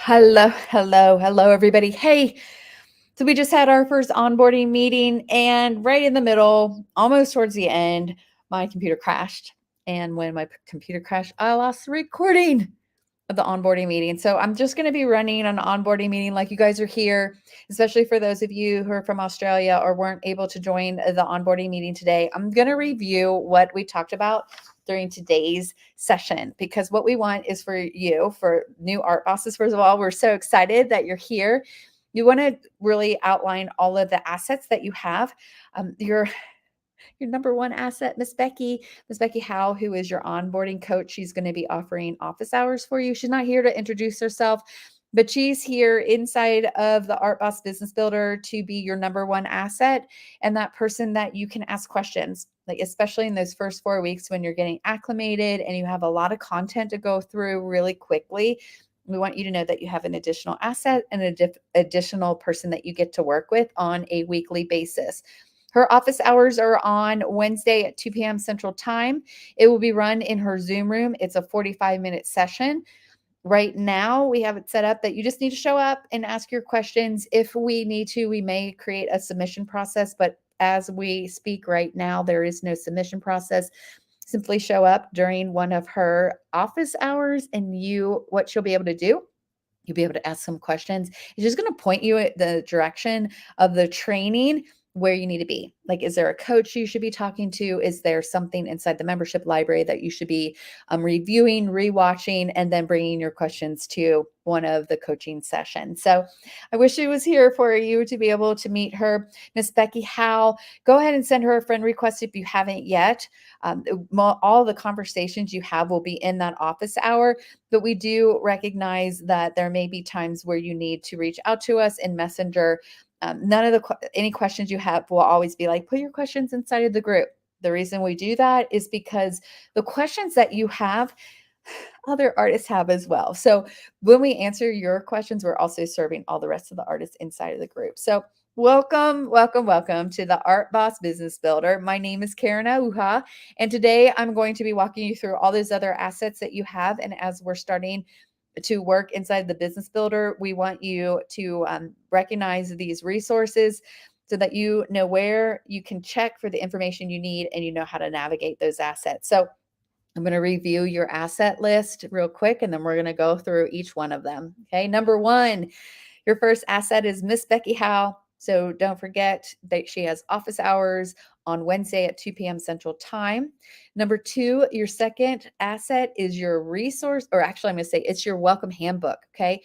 Hello, everybody. Hey, so we just had our first onboarding meeting, and right in the middle, almost towards the end, my computer crashed. And when my computer crashed, I lost the recording of the onboarding meeting. So I'm just going to be running an onboarding meeting like you guys are here, especially for those of you who are from Australia or weren't able to join the onboarding meeting today. I'm going to review what we talked about during today's session, because what we want is for you, for new art bosses. First of all, we're so excited that you're here. You want to really outline all of the assets that you have. Your number one asset, Miss Becky Howe, who is your onboarding coach. She's going to be offering office hours for you. She's not here to introduce herself, but she's here inside of the Art Boss Business Builder to be your number one asset and that person that you can ask questions, like especially in those first 4 weeks when you're getting acclimated and you have a lot of content to go through really quickly. We want you to know that you have an additional asset and an additional person that you get to work with on a weekly basis. Her office hours are on Wednesday at 2 p.m. Central Time. It will be run in her Zoom room. It's a 45-minute session. Right now, we have it set up that you just need to show up and ask your questions. If we need to, we may create a submission process, but as we speak right now, there is no submission process. Simply show up during one of her office hours, and what you'll be able to do, you'll be able to ask some questions. It's just going to point you at the direction of the training where you need to be. Like, is there a coach you should be talking to? Is there something inside the membership library that you should be reviewing, rewatching, and then bringing your questions to one of the coaching sessions? So I wish she was here for you to be able to meet her. Miss Becky Howe, go ahead and send her a friend request if you haven't yet. All the conversations you have will be in that office hour, but we do recognize that there may be times where you need to reach out to us in Messenger. None of any questions you have will always be like, put your questions inside of the group. The reason we do that is because the questions that you have, other artists have as well. So when we answer your questions, we're also serving all the rest of the artists inside of the group. So welcome to the Art Boss Business Builder. My name is Karen Auha, and today I'm going to be walking you through all those other assets that you have. And as we're starting to work inside the business builder, we want you to recognize these resources so that you know where you can check for the information you need and you know how to navigate those assets. So I'm going to review your asset list real quick, and then we're going to go through each one of them. Okay. Number one, your first asset is Miss Becky Howe. So don't forget that she has office hours on Wednesday at 2 p.m. Central Time. Number two, your second asset is your resource, or actually, I'm going to say it's your welcome handbook. Okay.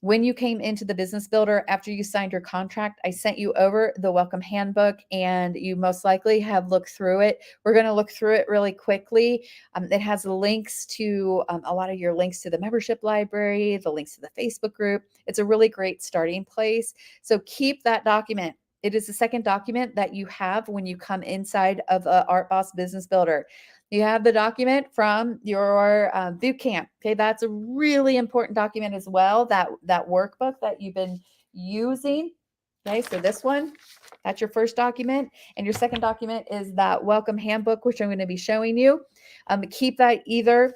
When you came into the business builder, after you signed your contract, I sent you over the welcome handbook, and you most likely have looked through it. We're going to look through it really quickly. It has links to a lot of your links to the membership library, the links to the Facebook group. It's a really great starting place. So keep that document. It is the second document that you have when you come inside of Art Boss Business Builder. You have the document from your boot camp. Okay, that's a really important document as well. That workbook that you've been using. Okay, so this one, that's your first document, and your second document is that welcome handbook, which I'm going to be showing you. Keep that either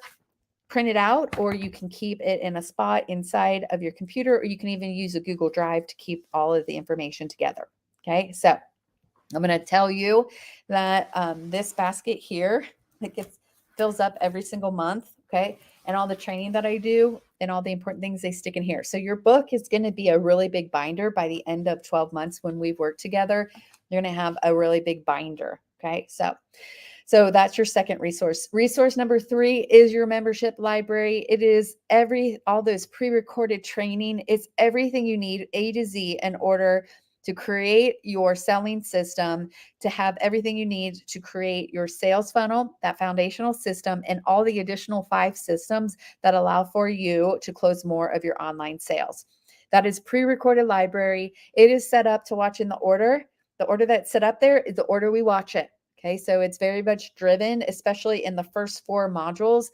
printed out, or you can keep it in a spot inside of your computer, or you can even use a Google Drive to keep all of the information together. Okay, so I'm going to tell you that this basket here, it fills up every single month. Okay. And all the training that I do and all the important things, they stick in here. So your book is going to be a really big binder by the end of 12 months when we've worked together. You're going to have a really big binder. Okay. So that's your second resource. Resource number three is your membership library. It is all those pre-recorded training. It's everything you need, A to Z, in order to create your selling system, to have everything you need to create your sales funnel, that foundational system, and all the additional 5 systems that allow for you to close more of your online sales. That is pre-recorded library. It is set up to watch in the order. The order that's set up there is the order we watch it. Okay, so it's very much driven, especially in the first 4 modules.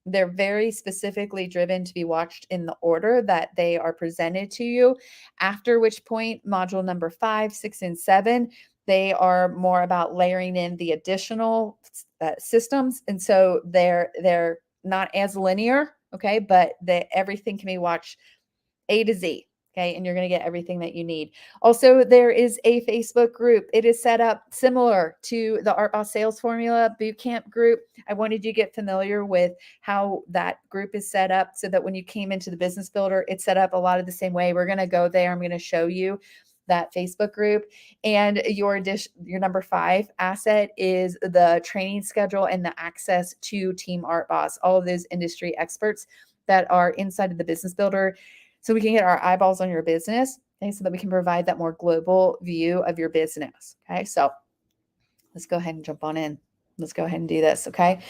They're very specifically driven to be watched in the order that they are presented to you. After which point, module number 5, 6, and 7, they are more about layering in the additional systems. And so they're not as linear, okay, but everything can be watched A to Z. Okay. And you're going to get everything that you need. Also, there is a Facebook group. It is set up similar to the Art Boss Sales Formula Bootcamp group. I wanted you to get familiar with how that group is set up so that when you came into the Business Builder, it's set up a lot of the same way. We're going to go there. I'm going to show you that Facebook group. And your number 5 asset is the training schedule and the access to Team Art Boss, all of those industry experts that are inside of the Business Builder, so we can get our eyeballs on your business, okay, so that we can provide that more global view of your business. Okay, so let's go ahead and jump on in. Let's go ahead and do this. Okay.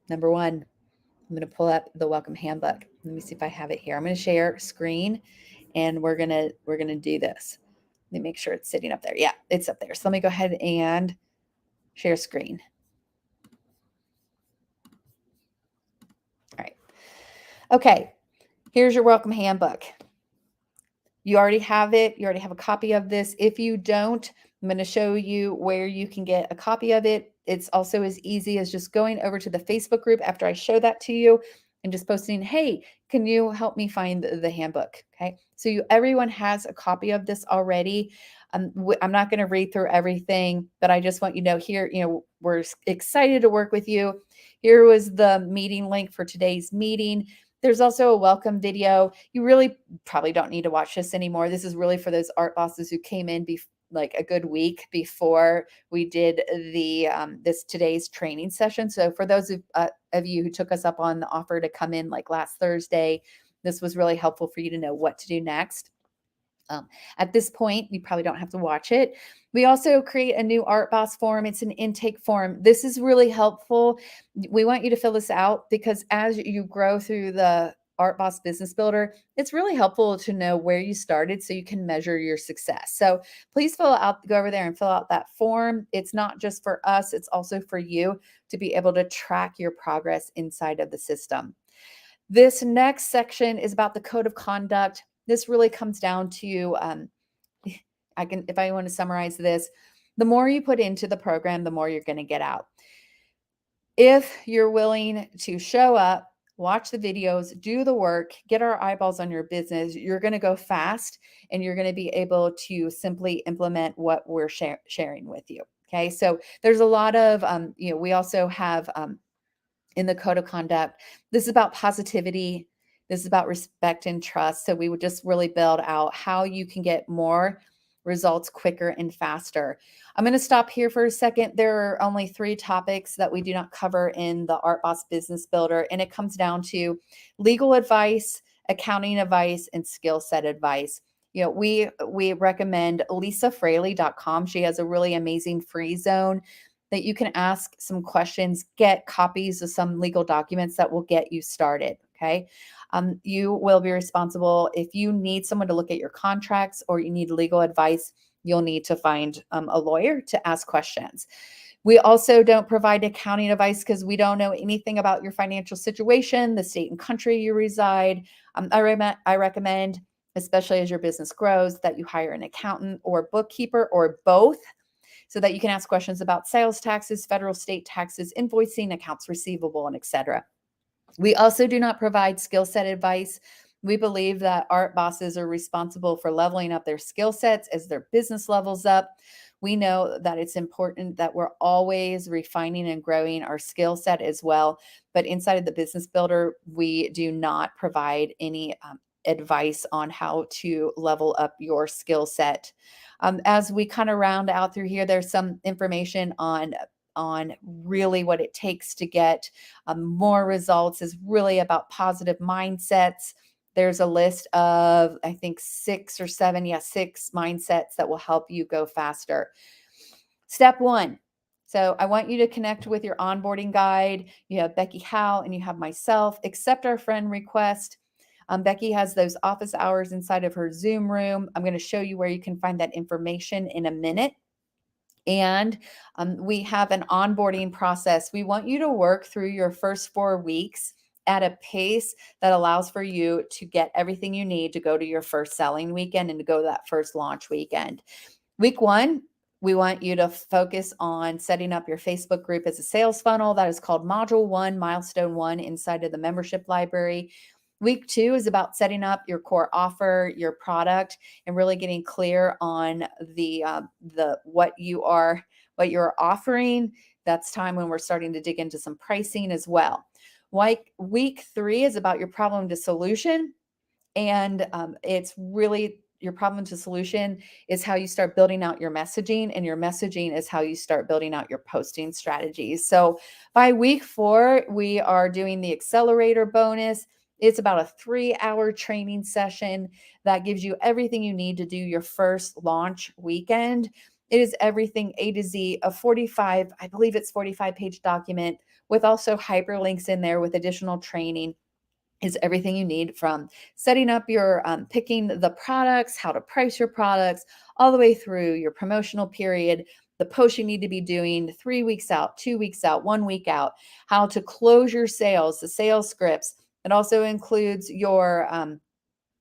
Number 1, I'm going to pull up the welcome handbook. Let me see if I have it here. I'm going to share screen, and we're going to do this. Let me make sure it's sitting up there. Yeah, it's up there. So let me go ahead and share screen. All right. Okay. Here's your welcome handbook. You already have it. You already have a copy of this. If you don't, I'm going to show you where you can get a copy of it. It's also as easy as just going over to the Facebook group after I show that to you and just posting, hey, can you help me find the handbook? Okay. So everyone has a copy of this already. I'm not going to read through everything, but I just want you to know here, we're excited to work with you. Here was the meeting link for today's meeting. There's also a welcome video. You really probably don't need to watch this anymore. This is really for those art bosses who came in like a good week before we did the this today's training session. So for those of you who took us up on the offer to come in like last Thursday, this was really helpful for you to know what to do next. At this point, you probably don't have to watch it. We also create a new Art Boss form. It's an intake form. This is really helpful. We want you to fill this out because as you grow through the Art Boss Business Builder, it's really helpful to know where you started so you can measure your success. So please go over there and fill out that form. It's not just for us, it's also for you to be able to track your progress inside of the system. This next section is about the code of conduct. This really comes down to, if I want to summarize this, the more you put into the program, the more you're going to get out. If you're willing to show up, watch the videos, do the work, get our eyeballs on your business, you're going to go fast and you're going to be able to simply implement what we're sharing with you. Okay. So there's a lot of, we also have in the code of conduct, this is about positivity. This is about respect and trust. So we would just really build out how you can get more results quicker and faster. I'm going to stop here for a second. There are only 3 topics that we do not cover in the Art Boss Business Builder, and it comes down to legal advice, accounting advice, and skill set advice. We recommend lisafraley.com. She has a really amazing free zone that you can ask some questions, get copies of some legal documents that will get you started. Okay. You will be responsible if you need someone to look at your contracts or you need legal advice, you'll need to find a lawyer to ask questions. We also don't provide accounting advice because we don't know anything about your financial situation, the state and country you reside. I recommend, especially as your business grows, that you hire an accountant or bookkeeper or both, so that you can ask questions about sales taxes, federal, state taxes, invoicing, accounts receivable, and etc. We also do not provide skill set advice. We believe that art bosses are responsible for leveling up their skill sets as their business levels up. We know that it's important that we're always refining and growing our skill set as well. But inside of the Business Builder, we do not provide any advice on how to level up your skill set. As we kind of round out through here, there's some information on really what it takes to get more results. Is really about positive mindsets. There's a list of, I think 6 or 7, 6 mindsets that will help you go faster. Step 1. So I want you to connect with your onboarding guide. You have Becky Howe and you have myself. Accept our friend request. Becky has those office hours inside of her Zoom room. I'm going to show you where you can find that information in a minute. And we have an onboarding process. We want you to work through your first 4 weeks at a pace that allows for you to get everything you need to go to your first selling weekend and to go to that first launch weekend. Week 1, we want you to focus on setting up your Facebook group as a sales funnel. That is called Module 1, Milestone 1 inside of the membership library. Week 2 is about setting up your core offer, your product, and really getting clear on the what you're offering. That's time when we're starting to dig into some pricing as well. Like week 3 is about your problem to solution. And it's really your problem to solution is how you start building out your messaging, and your messaging is how you start building out your posting strategies. So by week 4, we are doing the accelerator bonus. It's about a 3-hour training session that gives you everything you need to do your first launch weekend. It is everything A to Z, I believe it's 45-page document with also hyperlinks in there with additional training. Is everything you need from setting up your picking the products, how to price your products, all the way through your promotional period, the posts you need to be doing 3 weeks out, 2 weeks out, 1 week out, how to close your sales, the sales scripts. It also includes your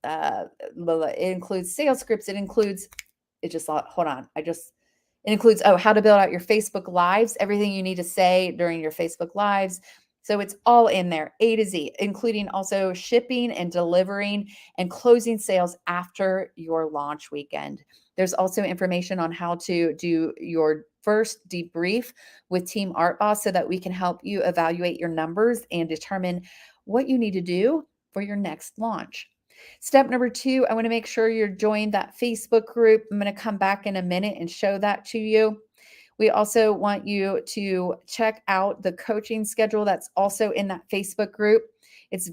it includes sales scripts. It includes it includes how to build out your Facebook lives, everything you need to say during your Facebook lives. So it's all in there, A to Z, including also shipping and delivering and closing sales after your launch weekend. There's also information on how to do your first debrief with Team Art Boss so that we can help you evaluate your numbers and determine what you need to do for your next launch. Step number 2, I want to make sure you're joined that Facebook group. I'm going to come back in a minute and show that to you. We also want you to check out the coaching schedule that's also in that Facebook group. It's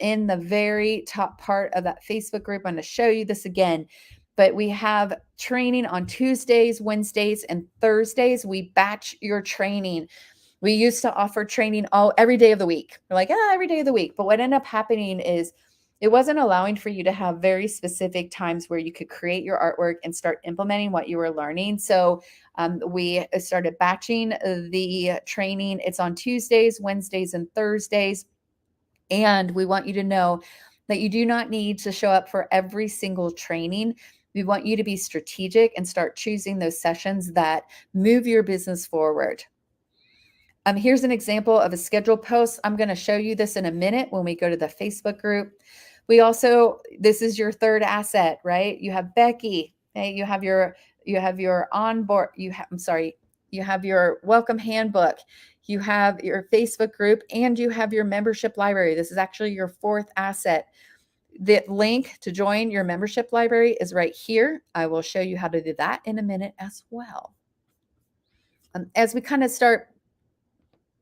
in the very top part of that Facebook group. I'm going to show you this again. But we have training on Tuesdays, Wednesdays, and Thursdays. We batch your training. We used to offer training every day of the week. We're like, every day of the week. But what ended up happening is it wasn't allowing for you to have very specific times where you could create your artwork and start implementing what you were learning. So we started batching the training. It's on Tuesdays, Wednesdays, and Thursdays. And we want you to know that you do not need to show up for every single training. We want you to be strategic and start choosing those sessions that move your business forward. Here's an example of a scheduled post. I'm going to show you this in a minute when we go to the Facebook group. This is your third asset, right? You have Becky. Okay? You have your onboard. You have your welcome handbook. You have your Facebook group, and you have your membership library. This is actually your fourth asset. The link to join your membership library is right here. I will show you how to do that in a minute as well. As we kind of start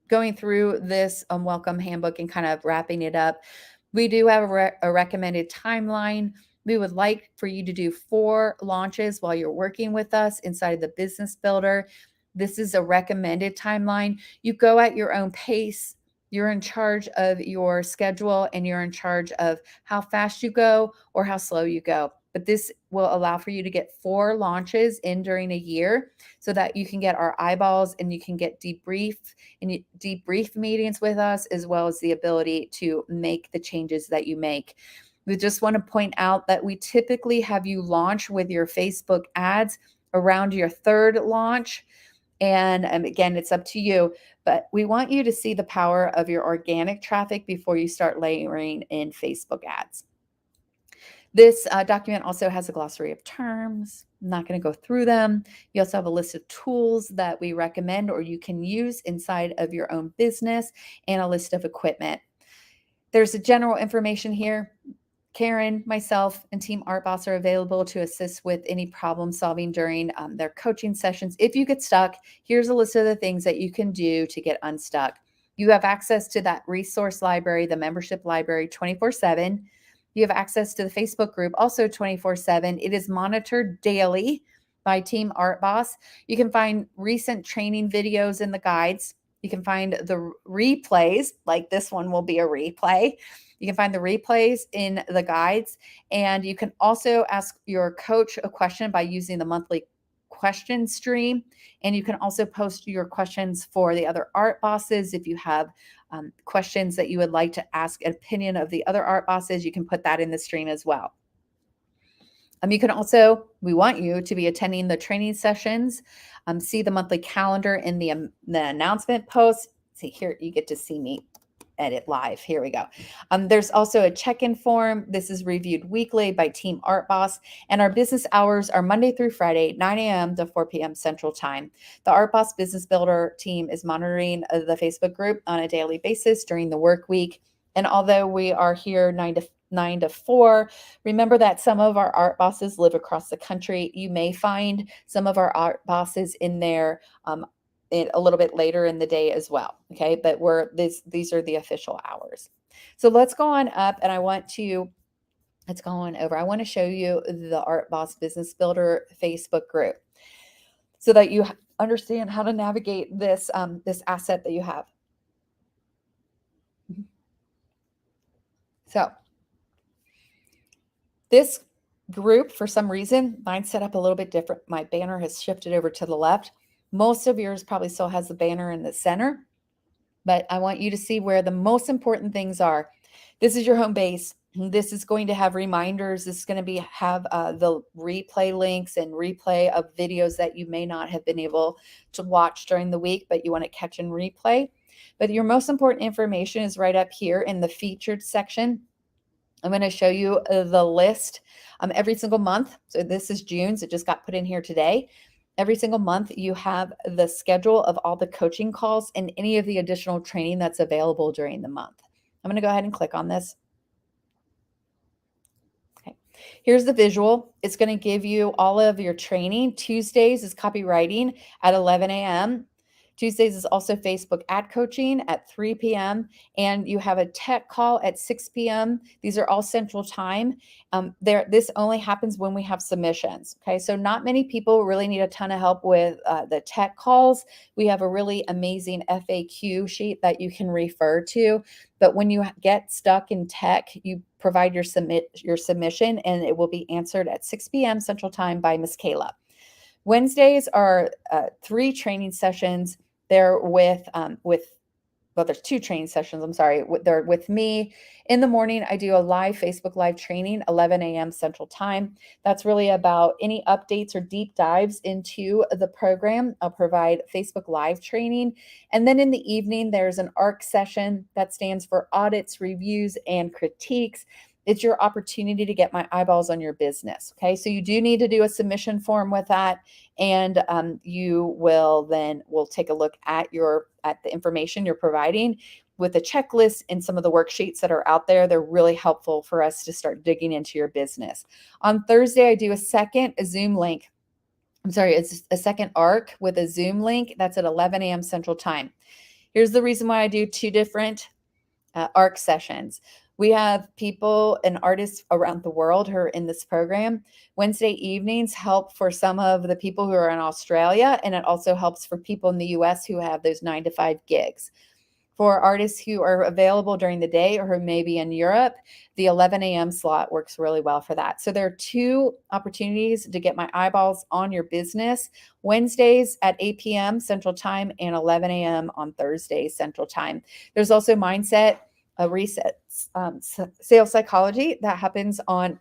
going through this welcome handbook and kind of wrapping it up, we do have a recommended timeline. We would like for you to do 4 launches while you're working with us inside of the Business Builder. This is a recommended timeline. You go at your own pace. You're in charge of your schedule, and you're in charge of how fast you go or how slow you go. But this will allow for you to get 4 launches in during a year so that you can get our eyeballs and you can get debrief meetings with us, as well as the ability to make the changes that you make. We just want to point out that we typically have you launch with your Facebook ads around your 3rd launch. And again, it's up to you, but we want you to see the power of your organic traffic before you start layering in Facebook ads. This document also has a glossary of terms. I'm not going to go through them. You also have a list of tools that we recommend or you can use inside of your own business, and a list of equipment. There's a general information here. Karen, myself, and Team Art Boss are available to assist with any problem solving during their coaching sessions. If you get stuck, here's a list of the things that you can do to get unstuck. You have access to that resource library, the membership library, 24/7. You have access to the Facebook group, also 24/7. It is monitored daily by Team Art Boss. You can find recent training videos in the guides. You can find the replays, like this one will be a replay. You can find the replays in the guides, and you can also ask your coach a question by using the monthly question stream. And you can also post your questions for the other art bosses. If you have questions that you would like to ask an opinion of the other art bosses, you can put that in the stream as well. We want you to be attending the training sessions, see the monthly calendar in the announcement post. See here, you get to see me edit live. Here we go. There's also a check-in form. This is reviewed weekly by Team Art Boss, and our business hours are Monday through Friday, 9 a.m. to 4 p.m. Central Time. The Art Boss Business Builder team is monitoring the Facebook group on a daily basis during the work week. And although we are here 9 to 4, remember that some of our art bosses live across the country. You may find some of our art bosses in there a little bit later in the day as well. Okay, but these are the official hours. So let's go on up, and let's go on over. I want to show you the Art Boss Business Builder Facebook group so that you understand how to navigate this this asset that you have. So this group, for some reason, mine's set up a little bit different. My banner has shifted over to the left. Most of yours probably still has the banner in the center, but I want you to see where the most important things are. This is your home base. This is going to have reminders. This is going to have the replay links and replay of videos that you may not have been able to watch during the week, but you want to catch and replay. But your most important information is right up here in the featured section. I'm going to show you the list every single month. So this is June's. It just got put in here today. Every single month, you have the schedule of all the coaching calls and any of the additional training that's available during the month. I'm going to go ahead and click on this. Okay. Here's the visual. It's going to give you all of your training. Tuesdays is copywriting at 11 a.m. Tuesdays is also Facebook ad coaching at 3 p.m. and you have a tech call at 6 p.m. These are all Central Time. This only happens when we have submissions. Okay, so not many people really need a ton of help with the tech calls. We have a really amazing FAQ sheet that you can refer to. But when you get stuck in tech, you provide your submission, and it will be answered at 6 p.m. Central Time by Miss Kayla. Wednesdays are 3 training sessions. They're well, there's 2 training sessions. I'm sorry. They're with me. In the morning, I do a live Facebook Live training, 11 a.m. Central Time. That's really about any updates or deep dives into the program. I'll provide Facebook Live training. And then in the evening, there's an ARC session that stands for Audits, Reviews, and Critiques. It's your opportunity to get my eyeballs on your business. Okay, so you do need to do a submission form with that, and we'll take a look at the information you're providing with the checklist and some of the worksheets that are out there. They're really helpful for us to start digging into your business. On Thursday, I do a second ARC with a Zoom link. That's at 11 a.m. Central Time. Here's the reason why I do 2 different ARC sessions. We have people and artists around the world who are in this program. Wednesday evenings help for some of the people who are in Australia, and it also helps for people in the US who have those 9 to 5 gigs. For artists who are available during the day or who may be in Europe, the 11 a.m. slot works really well for that. So there are 2 opportunities to get my eyeballs on your business. Wednesdays at 8 p.m. Central Time and 11 a.m. on Thursdays Central Time. There's also Mindset Reset Sales Psychology that happens on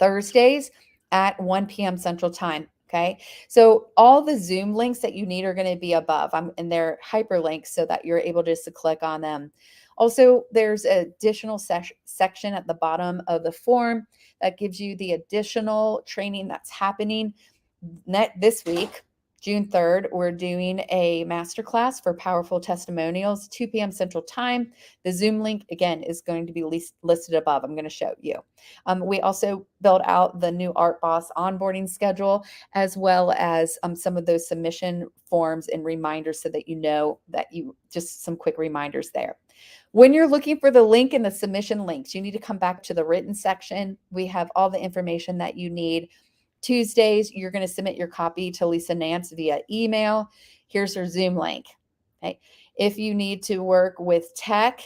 Thursdays at 1 p.m. Central Time. Okay, so all the Zoom links that you need are going to be above, and they're hyperlinks so that you're able just to click on them. Also, there's an additional section at the bottom of the form that gives you the additional training that's happening this week. June 3rd, we're doing a masterclass for powerful testimonials, 2 p.m. Central Time. The Zoom link, again, is going to be listed above. I'm going to show you. We also built out the new Art Boss onboarding schedule, as well as some of those submission forms and reminders so that just some quick reminders there. When you're looking for the link in the submission links, you need to come back to the written section. We have all the information that you need. Tuesdays, you're going to submit your copy to Lisa Nance via email. Here's her Zoom link. Okay. If you need to work with tech,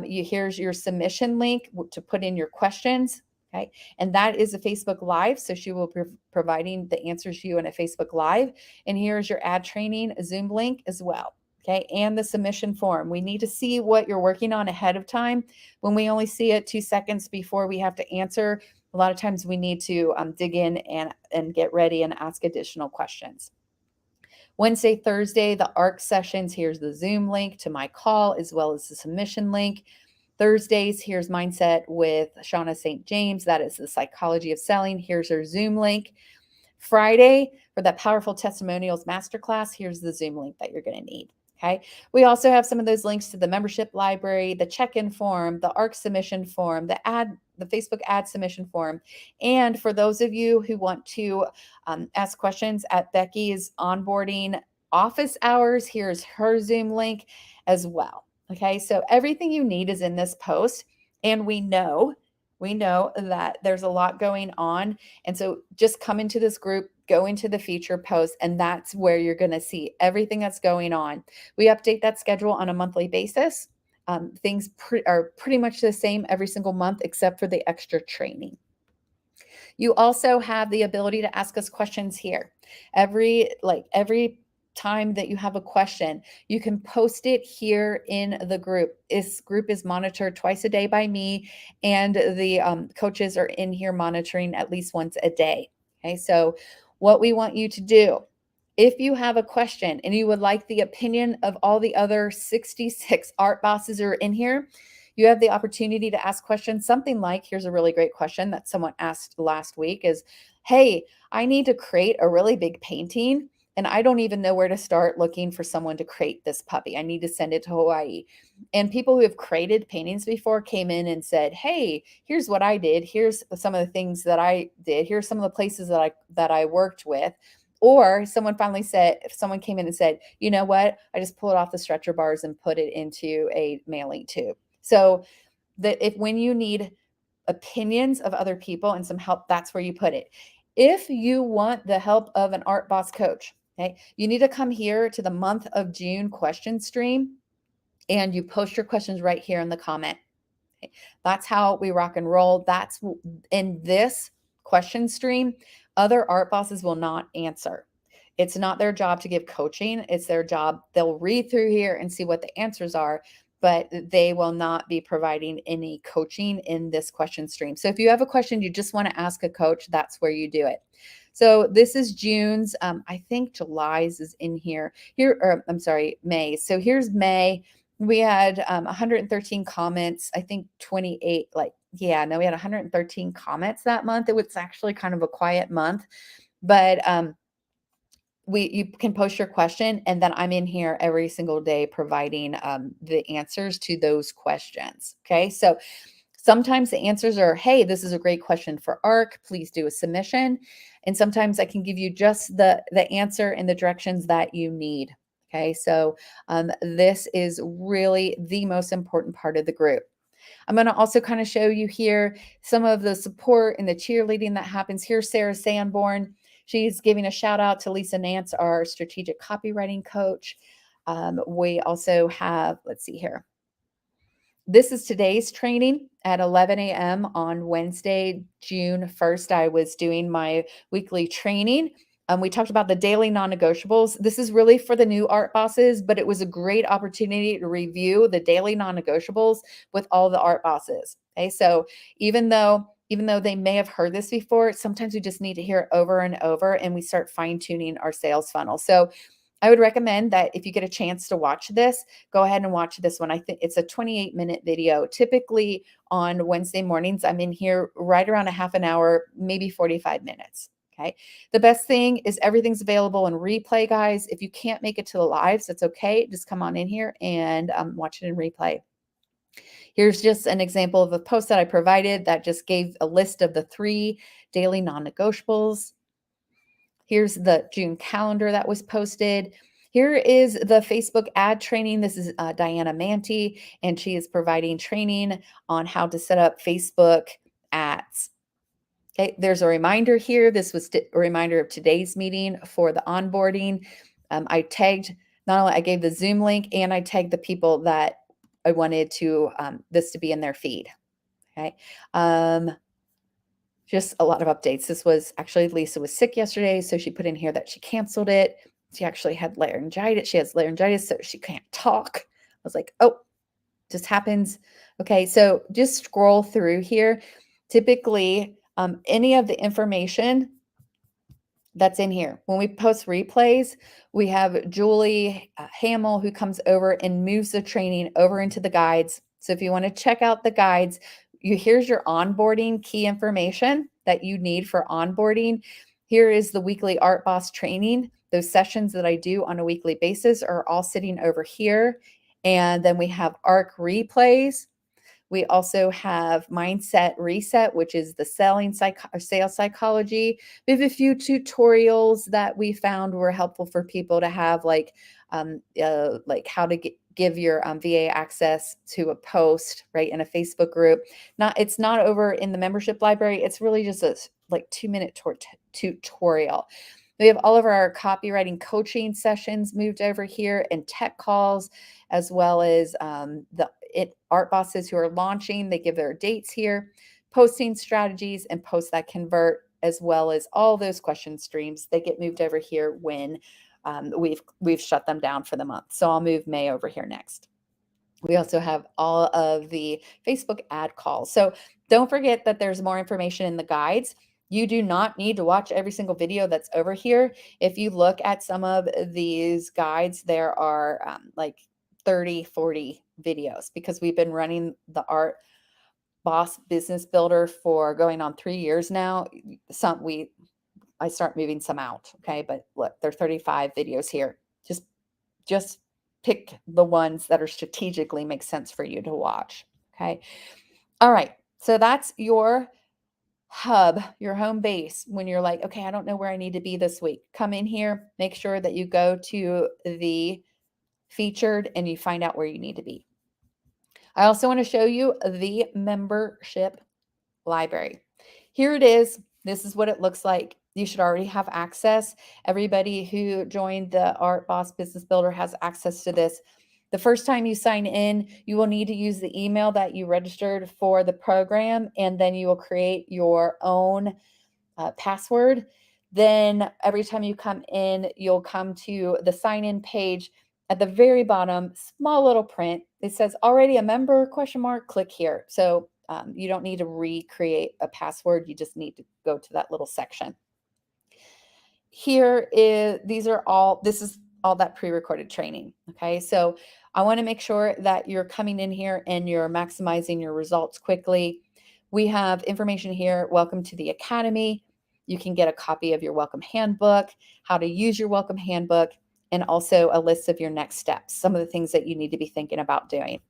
here's your submission link to put in your questions. Okay. And that is a Facebook Live. So she will be providing the answers to you in a Facebook Live. And here's your ad training Zoom link as well. Okay. And the submission form. We need to see what you're working on ahead of time. When we only see it 2 seconds before we have to answer, A lot of times we need to dig in and get ready and ask additional questions. Wednesday, Thursday, the ARC sessions. Here's the Zoom link to my call as well as the submission link. Thursdays, here's Mindset with Shauna St. James. That is the Psychology of Selling. Here's her Zoom link. Friday, for that Powerful Testimonials Masterclass, here's the Zoom link that you're going to need. Okay. We also have some of those links to the membership library, the check-in form, the ARC submission form, the Facebook ad submission form. And for those of you who want to ask questions at Becky's onboarding office hours, here's her Zoom link as well. Okay. So everything you need is in this post. And we know that there's a lot going on. And so just come into this group, go into the feature post, and that's where you're going to see everything that's going on. We update that schedule on a monthly basis. Things are pretty much the same every single month, except for the extra training. You also have the ability to ask us questions here. Every time that you have a question, you can post it here in the group. This group is monitored twice a day by me, and the coaches are in here monitoring at least once a day. Okay, so what we want you to do, if you have a question and you would like the opinion of all the other 66 art bosses who are in here, you have the opportunity to ask questions. Something like, here's a really great question that someone asked last week is, hey, I need to create a really big painting and I don't even know where to start looking for someone to create this puppy. I need to send it to Hawaii. And people who have created paintings before came in and said, hey, here's what I did. Here's some of the things that I did. Here's some of the places that I worked with. Or someone came in and said, you know what? I just pulled it off the stretcher bars and put it into a mailing tube. So that when you need opinions of other people and some help, that's where you put it. If you want the help of an Art Boss coach, okay, you need to come here to the month of June question stream and you post your questions right here in the comment. Okay. That's how we rock and roll. That's in this question stream. Other art bosses will not answer. It's not their job to give coaching. It's their job. They'll read through here and see what the answers are, but they will not be providing any coaching in this question stream. So if you have a question, you just want to ask a coach, that's where you do it. So this is June's. I think July's is in here. May. So here's May. We had 113 comments. I think 28, we had 113 comments that month. It was actually kind of a quiet month, but you can post your question and then I'm in here every single day providing the answers to those questions. Okay. So sometimes the answers are, hey, this is a great question for ARC. Please do a submission. And sometimes I can give you just the answer and the directions that you need. Okay. So this is really the most important part of the group. I'm going to also kind of show you here some of the support and the cheerleading that happens. Here's Sarah Sanborn. She's giving a shout out to Lisa Nance, our strategic copywriting coach. We also have, let's see here. This is today's training at 11 a.m. on Wednesday, June 1st. I was doing my weekly training. We talked about the daily non-negotiables. This is really for the new art bosses, but it was a great opportunity to review the daily non-negotiables with all the art bosses. Okay, so even though they may have heard this before, sometimes we just need to hear it over and over and we start fine-tuning our sales funnel. So I would recommend that if you get a chance to watch this, go ahead and watch this one. I think it's a 28-minute video. Typically on Wednesday mornings, I'm in here right around a half an hour, maybe 45 minutes. Okay. The best thing is everything's available in replay, guys. If you can't make it to the lives, that's okay. Just come on in here and watch it in replay. Here's just an example of a post that I provided that just gave a list of the 3 daily non-negotiables. Here's the June calendar that was posted. Here is the Facebook ad training. This is Diana Manti, and she is providing training on how to set up Facebook ads. Okay, there's a reminder here. This was a reminder of today's meeting for the onboarding. I tagged, not only I gave the Zoom link, and I tagged the people that I wanted to this to be in their feed. Okay. Just a lot of updates. This was actually, Lisa was sick yesterday, so she put in here that she canceled it. She actually had laryngitis. She has laryngitis, so she can't talk. I was like, oh, just happens. Okay, so just scroll through here. Typically, Any of the information that's in here. When we post replays, we have Julie Hamill who comes over and moves the training over into the guides. So if you want to check out the guides, here's your onboarding key information that you need for onboarding. Here is the weekly Art Boss training. Those sessions that I do on a weekly basis are all sitting over here. And then we have ARC replays. We also have Mindset Reset, which is the sales psychology. We have a few tutorials that we found were helpful for people to have, like how to give your VA access to a post, right, in a Facebook group. It's not over in the membership library. It's really just a 2-minute tutorial. We have all of our copywriting coaching sessions moved over here, and tech calls, as well as the art bosses who are launching. They give their dates here, posting strategies, and posts that convert, as well as all those question streams. They get moved over here when we've shut them down for the month. So I'll move May over here next. We also have all of the Facebook ad calls. So don't forget that there's more information in the guides. You do not need to watch every single video that's over here. If you look at some of these guides, there are like 30, 40 videos, because we've been running the Art Boss Business Builder for going on 3 years now. I start moving some out, okay? But look, there are 35 videos here. Just pick the ones that are strategically make sense for you to watch, okay? All right, so that's your hub, your home base. When you're like, okay, I don't know where I need to be this week, come in here, make sure that you go to the featured and you find out where you need to be. I also want to show you the membership library. Here it is. This is what it looks like. You should already have access. Everybody who joined the Art Boss Business Builder has access to this. The first time you sign in, you will need to use the email that you registered for the program, and then you will create your own password. Then every time you come in, you'll come to the sign-in page. At the very bottom, small little print, it says already a member, ? Click here. So you don't need to recreate a password. You just need to go to that little section. This is all that pre-recorded training. Okay. So I want to make sure that you're coming in here and you're maximizing your results quickly. We have information here. Welcome to the Academy. You can get a copy of your welcome handbook, how to use your welcome handbook, and also a list of your next steps, some of the things that you need to be thinking about doing.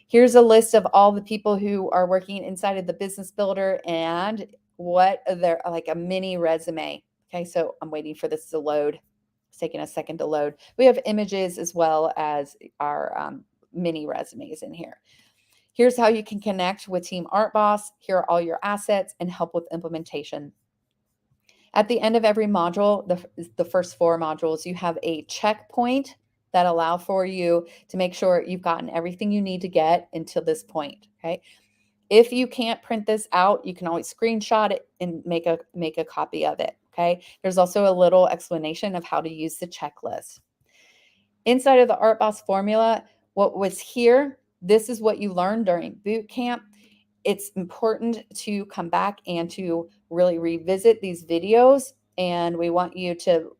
Here's a list of all the people who are working inside of the Business Builder and what they're like, a mini resume. Okay, so I'm waiting for this to load. It's taking a second to load. We have images as well as our mini resumes in here. Here's how you can connect with Team Art Boss. Here are all your assets and help with implementation. At the end of every module, the first 4 modules, you have a checkpoint that allow for you to make sure you've gotten everything you need to get until this point, okay? If you can't print this out, you can always screenshot it and make a copy of it, okay? There's also a little explanation of how to use the checklist. Inside of the Art Boss formula, what was here, this is what you learned during boot camp. It's important to come back and to really revisit these videos. And we want you to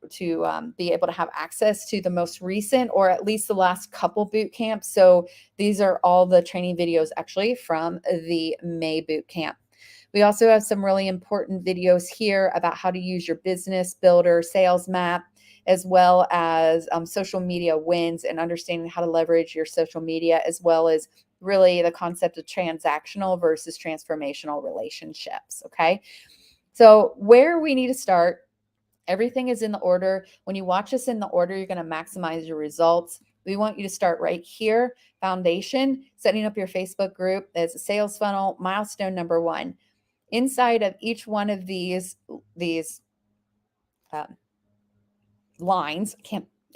be able to have access to the most recent, or at least the last couple boot camps. So these are all the training videos actually from the May boot camp. We also have some really important videos here about how to use your business builder sales map, as well as social media wins and understanding how to leverage your social media, as well as really the concept of transactional versus transformational relationships, okay? So where we need to start, everything is in the order. When you watch this in the order, you're going to maximize your results. We want you to start right here, foundation, setting up your Facebook group as a sales funnel, milestone number 1. Inside of each one of these lines,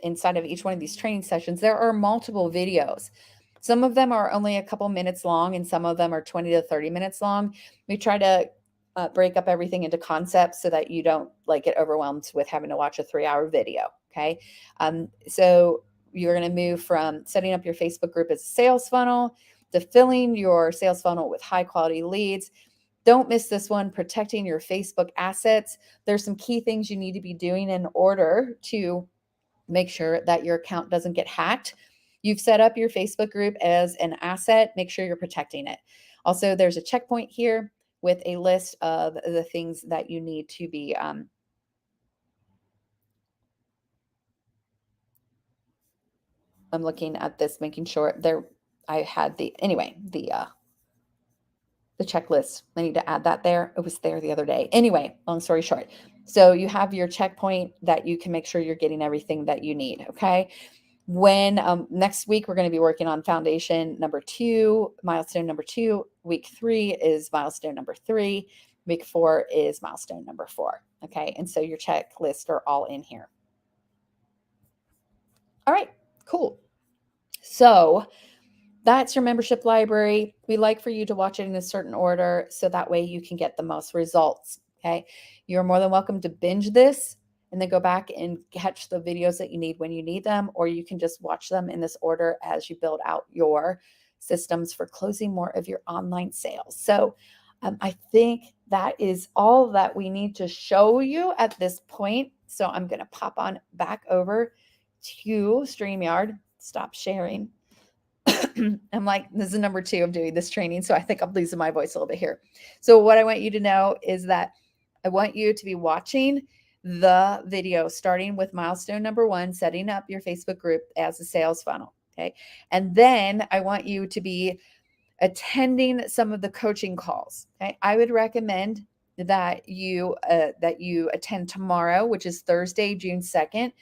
inside of each one of these training sessions, there are multiple videos. Some of them are only a couple minutes long, and some of them are 20 to 30 minutes long. We try to break up everything into concepts so that you don't get overwhelmed with having to watch a 3-hour video. Okay. So you're going to move from setting up your Facebook group as a sales funnel to filling your sales funnel with high quality leads, Don't miss this one, protecting your Facebook assets. There's some key things you need to be doing in order to make sure that your account doesn't get hacked. You've set up your Facebook group as an asset. Make sure you're protecting it. Also, there's a checkpoint here with a list of the things that you need to be I'm looking at this, making sure there I had the checklist. I need to add that there. It was there the other day. Anyway, long story short. So you have your checkpoint that you can make sure you're getting everything that you need. Okay. When next week, we're going to be working on foundation number 2, milestone number 2. Week 3 is milestone number 3. Week 4 is milestone number 4. Okay. And so your checklists are all in here. All right. Cool. So that's your membership library. We like for you to watch it in a certain order so that way you can get the most results. Okay. You're more than welcome to binge this and then go back and catch the videos that you need when you need them, or you can just watch them in this order as you build out your systems for closing more of your online sales. So I think that is all that we need to show you at this point. So I'm going to pop on back over to StreamYard, stop sharing. I'm like, this is number 2 of doing this training. So I think I'm losing my voice a little bit here. So what I want you to know is that I want you to be watching the video starting with milestone number 1, setting up your Facebook group as a sales funnel. Okay. And then I want you to be attending some of the coaching calls. Okay. I would recommend that you attend tomorrow, which is Thursday, June 2nd.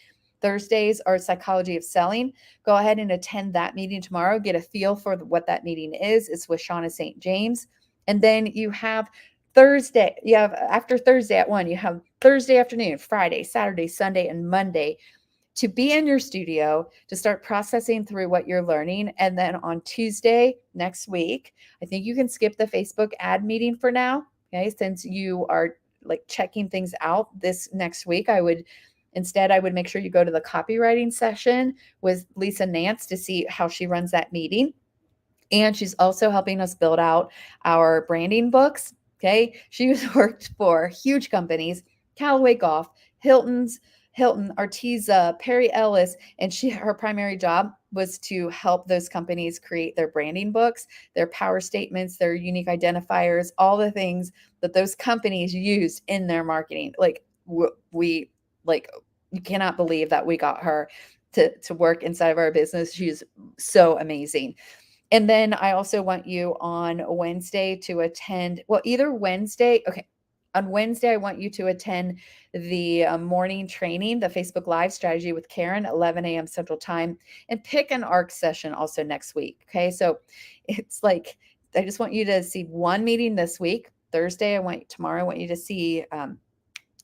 Thursdays are Psychology of Selling. Go ahead and attend that meeting tomorrow. Get a feel for what that meeting is. It's with Shauna St. James. And then you have Thursday. You have after Thursday at 1, you have Thursday afternoon, Friday, Saturday, Sunday, and Monday to be in your studio to start processing through what you're learning. And then on Tuesday next week, I think you can skip the Facebook ad meeting for now. Okay. Since you are like checking things out this next week, I would make sure you go to the copywriting session with Lisa Nance to see how she runs that meeting. And she's also helping us build out our branding books. Okay. She's worked for huge companies, Callaway Golf, Hilton, Arteza, Perry Ellis, and her primary job was to help those companies create their branding books, their power statements, their unique identifiers, all the things that those companies used in their marketing. Like we like you cannot believe that we got her to work inside of our business. She's so amazing. And then I also want you on Wednesday to attend, either Wednesday. Okay. On Wednesday, I want you to attend the morning training, the Facebook Live Strategy with Karen, 11 a.m. Central Time, and pick an ARC session also next week. Okay. So it's like, I just want you to see one meeting this week. Thursday, tomorrow, I want you to see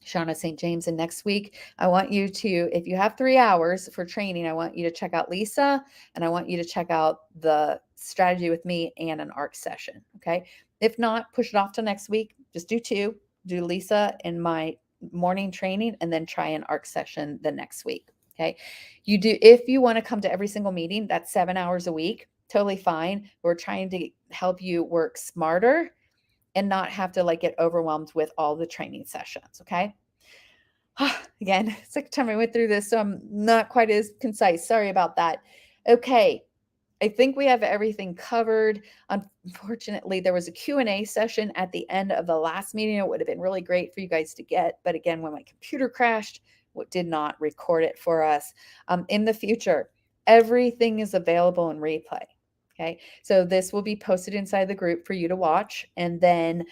Shauna St. James. And next week, I want you to, if you have 3 hours for training, I want you to check out Lisa, and I want you to check out the strategy with me and an ARC session. Okay. If not, push it off to next week. Just do 2, do Lisa and my morning training, and then try an ARC session the next week. Okay. If you want to come to every single meeting, that's 7 hours a week. Totally fine. We're trying to help you work smarter and not have to get overwhelmed with all the training sessions. Okay. Again, second time I went through this, so I'm not quite as concise. Sorry about that. Okay. I think we have everything covered. Unfortunately, there was a Q&A session at the end of the last meeting. It would have been really great for you guys to get. But again, when my computer crashed, did not record it for us. In the future, everything is available in replay. Okay, so this will be posted inside the group for you to watch, and then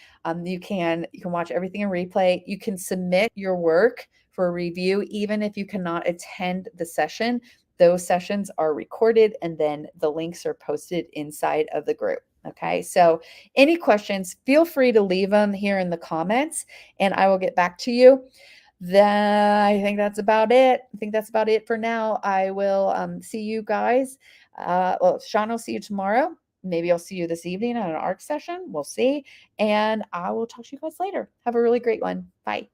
you can watch everything in replay. You can submit your work for a review, even if you cannot attend the session. Those sessions are recorded, and then the links are posted inside of the group. Okay, so any questions, feel free to leave them here in the comments, and I will get back to you. I think that's about it. I think that's about it for now. I will see you guys. Sean will see you tomorrow. Maybe I'll see you this evening at an ARC session. We'll see. And I will talk to you guys later. Have a really great one. Bye.